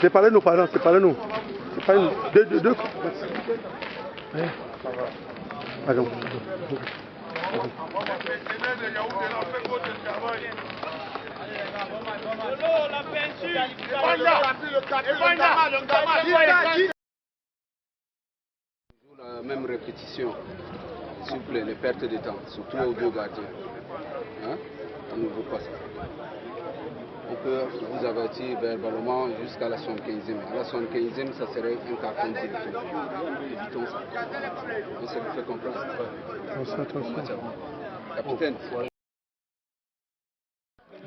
Séparez-nous, pardon, séparez-nous. Séparez-nous. Deux. Pardon. La même répétition, s'il vous plaît, les pertes de temps, surtout aux deux gardiens. Hein? On ne veut pas ça. On peut vous avertir verbalement jusqu'à la 75e. À la 75e, ça serait un carton d'évitement. Évitons ça. On se le fait comprendre. Attention. Capitaine.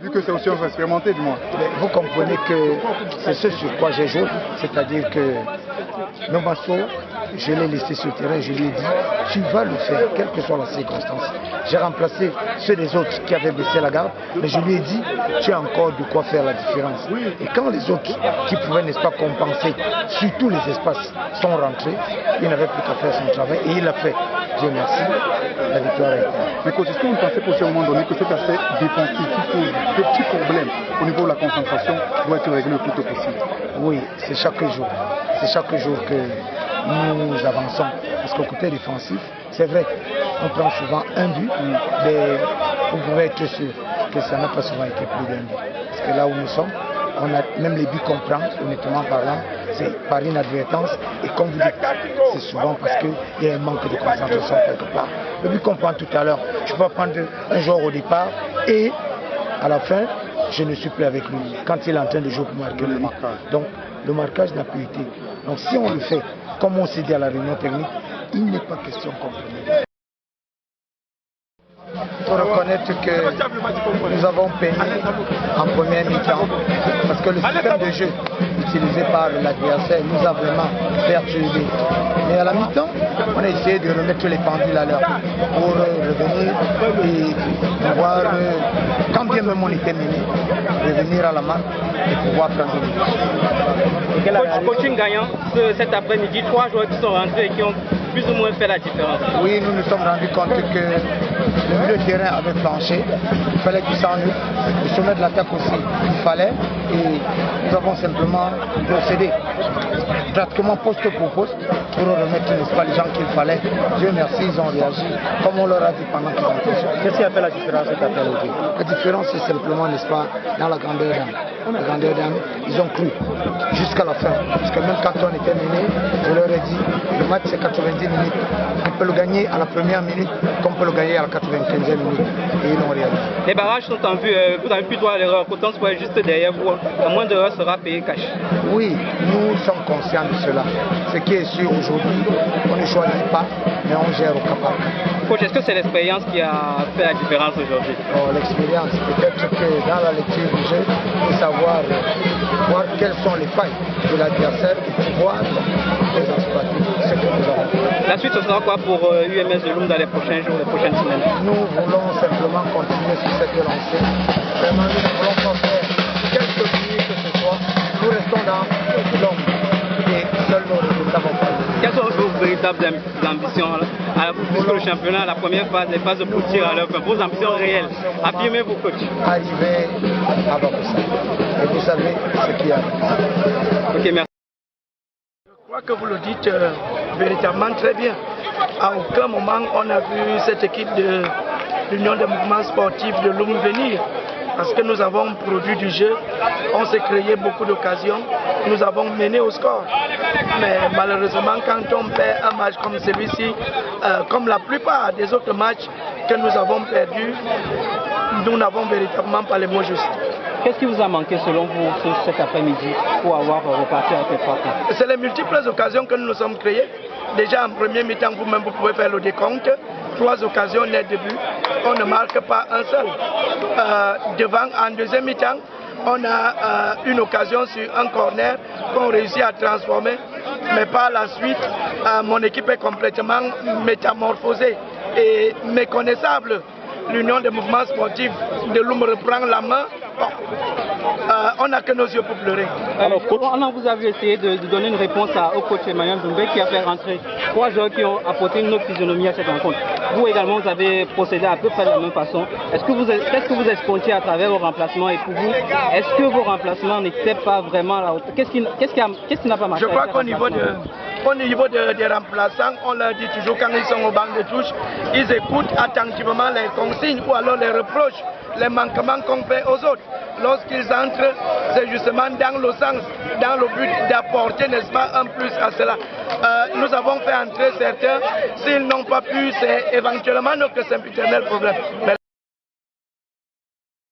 Vu que c'est aussi un expérimenté du moins. Vous comprenez que c'est ce sur quoi j'ai joué, c'est-à-dire que Novasso, je l'ai laissé sur le terrain, je lui ai dit, tu vas le faire, quelle que soit la circonstance. J'ai remplacé ceux des autres qui avaient baissé la garde, mais je lui ai dit, tu as encore de quoi faire la différence. Et quand les autres qui pouvaient, n'est-ce pas, compenser sur tous les espaces sont rentrés, il n'avait plus qu'à faire son travail et il l'a fait. Dieu merci, la victoire est. Mais coach, est-ce que vous pensez pour un moment donné que cet aspect défensif qui pose de petits problèmes au niveau de la concentration doit être réglé le plus tôt possible? Oui, c'est chaque jour. C'est chaque jour que nous avançons. Parce qu'au côté défensif, c'est vrai, on prend souvent un but, mais vous pouvez être sûr que ça n'a pas souvent été plus d'un but. Parce que là où nous sommes, on a même les buts qu'on prend, honnêtement parlant, c'est par inadvertance. Et comme vous dites, c'est souvent parce qu'il y a un manque de concentration quelque part. Le but qu'on prend tout à l'heure, je peux prendre un joueur au départ et à la fin, je ne suis plus avec lui quand il est en train de jouer pour marquer le but. Donc le marquage n'a plus été. Donc si on le fait, comme on s'est dit à la réunion technique, il n'est pas question qu'on prenne. Il faut reconnaître que nous avons peiné en première mi-temps parce que le système de jeu utilisé par l'adversaire nous a vraiment perturbés. Mais à la mi-temps, on a essayé de remettre les pendules à l'heure pour revenir et pouvoir, quand bien même on était mené, revenir à la marque et pouvoir prendre le Coaching gagnant cet après-midi, 3 joueurs qui sont rentrés et qui ont plus ou moins fait la différence. Oui, nous nous sommes rendus compte que le milieu de terrain avait flanché, il fallait qu'il s'en ouvre, le sommet de l'attaque aussi, il fallait, et nous avons simplement procédé pratiquement poste pour poste pour remettre, n'est-ce pas, les gens qu'il fallait. Dieu merci, ils ont réagi comme on leur a dit pendant qu'ils ont fait. Qu'est-ce qui a fait la différence cet après-midi? La différence, c'est simplement, n'est-ce pas, dans la grandeur d'âme. La grandeur d'âme, ils ont cru jusqu'à la fin. Parce que même quand on était mené, je leur ai dit, le match c'est 90 minutes. On peut le gagner à la première minute, comme on peut le gagner à la 95e minute. Et ils l'ont réalisé. Les barrages sont en vue, vous avez pu droit à l'erreur. Pourtant, soit juste derrière vous, la moindre erreur sera payée cash. Oui, nous sommes conscients de cela. Ce qui est sûr aujourd'hui, on ne choisit pas, mais on gère au cas par cas. Coach, est-ce que c'est l'expérience qui a fait la différence aujourd'hui? L'expérience, peut-être que dans la lecture du jeu, il faut savoir voir quelles sont les failles de l'adversaire et pouvoir les exploiter. Ce que nous avons. La suite, ce sera quoi pour UMS de Loum dans les prochains jours, les prochaines semaines? Nous voulons simplement continuer sur cette lancée. Vraiment, nous ne voulons pas faire quelque chose que ce soit. Nous restons dans l'ombre et seuls nos résultats vont parler. Quelles sont vos véritables ambitions puisque le championnat, la première phase, les phases de poutier à l'œuvre, vos ambitions réelles, affirmez-vous, coach. Arriver à Bamoussa. Et vous savez ce qui arrive. Ok, merci. Je crois que vous le dites véritablement très bien. À aucun moment on a vu cette équipe de l'Union des mouvements sportifs de Loum venir. Parce que nous avons produit du jeu, on s'est créé beaucoup d'occasions, nous avons mené au score. Mais malheureusement, quand on perd un match comme celui-ci, comme la plupart des autres matchs que nous avons perdus, nous n'avons véritablement pas les mots justes. Qu'est-ce qui vous a manqué selon vous cet après-midi pour avoir reparti avec les 3 points? C'est les multiples occasions que nous nous sommes créées. Déjà en premier mi-temps, vous-même vous pouvez faire le décompte. 3 occasions net de but, on ne marque pas un seul. Devant, en deuxième mi-temps, on a une occasion sur un corner qu'on réussit à transformer. Mais par la suite, mon équipe est complètement métamorphosée et méconnaissable l'Union des mouvements sportifs de Loum reprend la main, on n'a que nos yeux pour pleurer. Alors, on vous a vu essayer de donner une réponse au coach Emmanuel Doumbé qui a fait rentrer 3 joueurs qui ont apporté une autre physionomie à cette rencontre. Vous également, vous avez procédé à peu près de la même façon. Qu'est-ce que vous escomptiez à travers vos remplacements, et pour vous, est-ce que vos remplacements n'étaient pas vraiment à la hauteur? Qu'est-ce qui n'a pas marché? Je crois qu'au niveau des remplaçants, on leur dit toujours quand ils sont au banc de touche, ils écoutent attentivement les consignes ou alors les reproches, les manquements qu'on fait aux autres. Lorsqu'ils entrent, c'est justement dans le sens, dans le but d'apporter, n'est-ce pas, un plus à cela. Nous avons fait entrer certains, s'ils n'ont pas pu, c'est éventuellement que c'est un éternel problème.